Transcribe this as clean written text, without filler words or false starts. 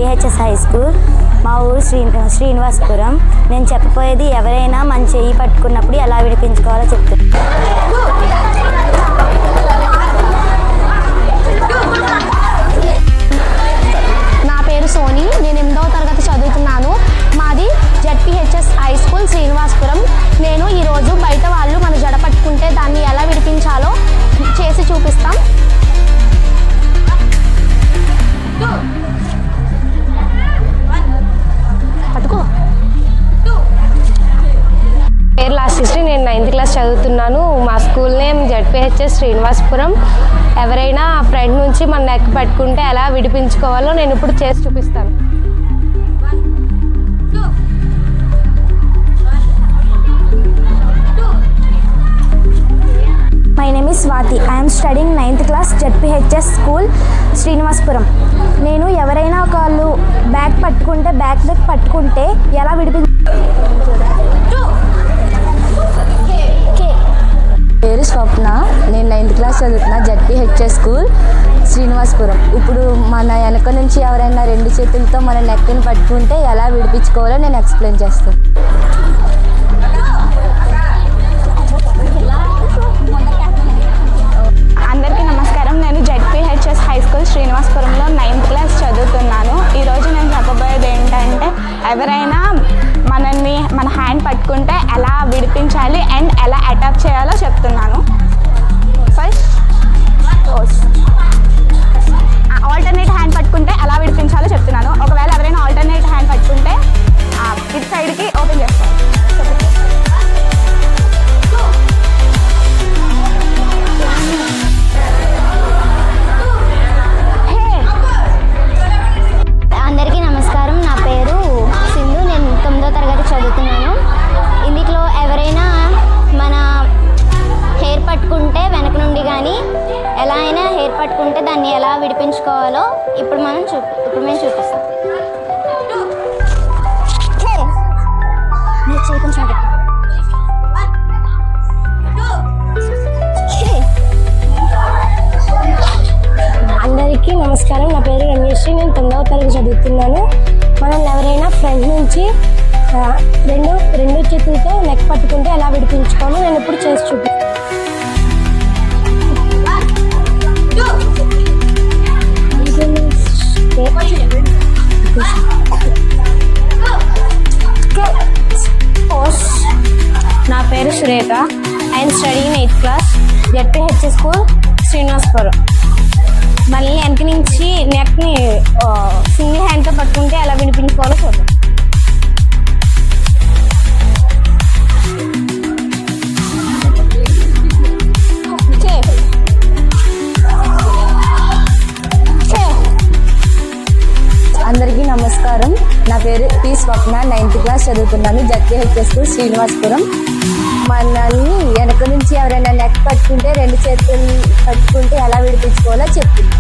ZPHS high school. మా ఊరు శ్రీనివాసపురం. నేను చెప్పబోయేది ఎవరైనా మన చెయ్యి పట్టుకున్నప్పుడు ఎలా విడిపించుకోవాలో చెప్తాను. నా పేరు సోని. నేను 8వ తరగతి చదువుతున్నాను. మాది జెడ్పీహెచ్ఎస్ హై స్కూల్ శ్రీనివాసపురం. నేను ఈరోజు బయట వాళ్ళు మన జడ పట్టుకుంటే దాన్ని ఎలా విడిపించాలో చేసి చూపిస్తాం. పేరు లాస్ట్రీ. నేను 9th క్లాస్ చదువుతున్నాను. మా స్కూల్ నేమ్ జెడ్పీహెచ్ఎస్ శ్రీనివాసపురం. ఎవరైనా ఫ్రెండ్ నుంచి మన నెక్ పట్టుకుంటే ఎలా విడిపించుకోవాలో నేను ఇప్పుడు చేసి చూపిస్తాను. My name is Swati. I am studying 9th class ZPHS school Srinivasapuram. నేను ఎవరైనా ఒకళ్ళు బ్యాక్ నెక్ పట్టుకుంటే ఎలా పేరు స్వప్న. నేను 9th క్లాస్ చదువుతున్నా జెడ్పీహెచ్ఎస్ స్కూల్ శ్రీనివాసపురం. ఇప్పుడు మన వెనక నుంచి ఎవరైనా 2 చేతులతో మన నెక్ని పట్టుకుంటే ఎలా విడిపించుకోవాలో నేను ఎక్స్ప్లెయిన్ చేస్తాను. అందరికీ నమస్కారం. నేను జెడ్పీహెచ్ఎస్ హై స్కూల్ శ్రీనివాసపురంలో 9th క్లాస్ చదువుతున్నాను. ఈరోజు నేను చెప్పబోయేది ఏంటంటే ఎవరైనా మన హ్యాండ్ పట్టుకుంటే ఎలా విడిపించాలి అండ్ ఎలా అటాచ్ చేయాలో చెప్తున్నాను. ఫస్ట్ ఆల్టర్నేట్ హ్యాండ్ పట్టుకుంటే ఎలా విడిపించాలో చెప్తున్నాను. ఒకవేళ ఎవరైనా ఆల్టర్నేట్ హ్యాండ్ పట్టుకుంటే ఇటు సైడ్కి ఓపెన్ చేస్తాను. అందరికీ నమస్కారం. నా పేరు సింధు. నేను 9వ తరగతి చదువుతున్నాను. ఇందులో ఎవరైనా మన హెయిర్ పట్టుకుంటే వెనక నుండి కానీ ఎలా అయినా హెయిర్ పట్టుకుంటే దాన్ని ఎలా విడిపించుకోవాలో ఇప్పుడు మేము చూపిస్తాం. అందరికీ నమస్కారం. నా పేరు రమేశ్రీ. నేను 9వ తరగతి చదువుతున్నాను. మనం ఎవరైనా ఫ్రంట్ నుంచి రెండు చేతులతో నెక్ పట్టుకుంటే ఎలా విడిపించుకోవాలో నేను ఇప్పుడు చేసి చూపిస్తాను. నా పేరు Surekha. I'm studying 8th class ZPHS school Srinivasapuram. మళ్ళీ వెనక నుంచి నెక్ని సింగిల్ హ్యాండ్తో పట్టుకుంటే ఎలా వినిపించుకోవాలో చూద్దాం. అందరికీ నమస్కారం. నా పేరు పి స్వప్న. 9th క్లాస్ చదువుతున్నాను జెడ్పీహెచ్ఎస్ స్కూల్ శ్రీనివాసపురం. మనల్ని వెనక నుంచి ఎవరైనా నెక్ పట్టుకుంటే 2 చేతులు పట్టుకుంటే ఎలా విడిపించుకోవాలో చెప్తుంది.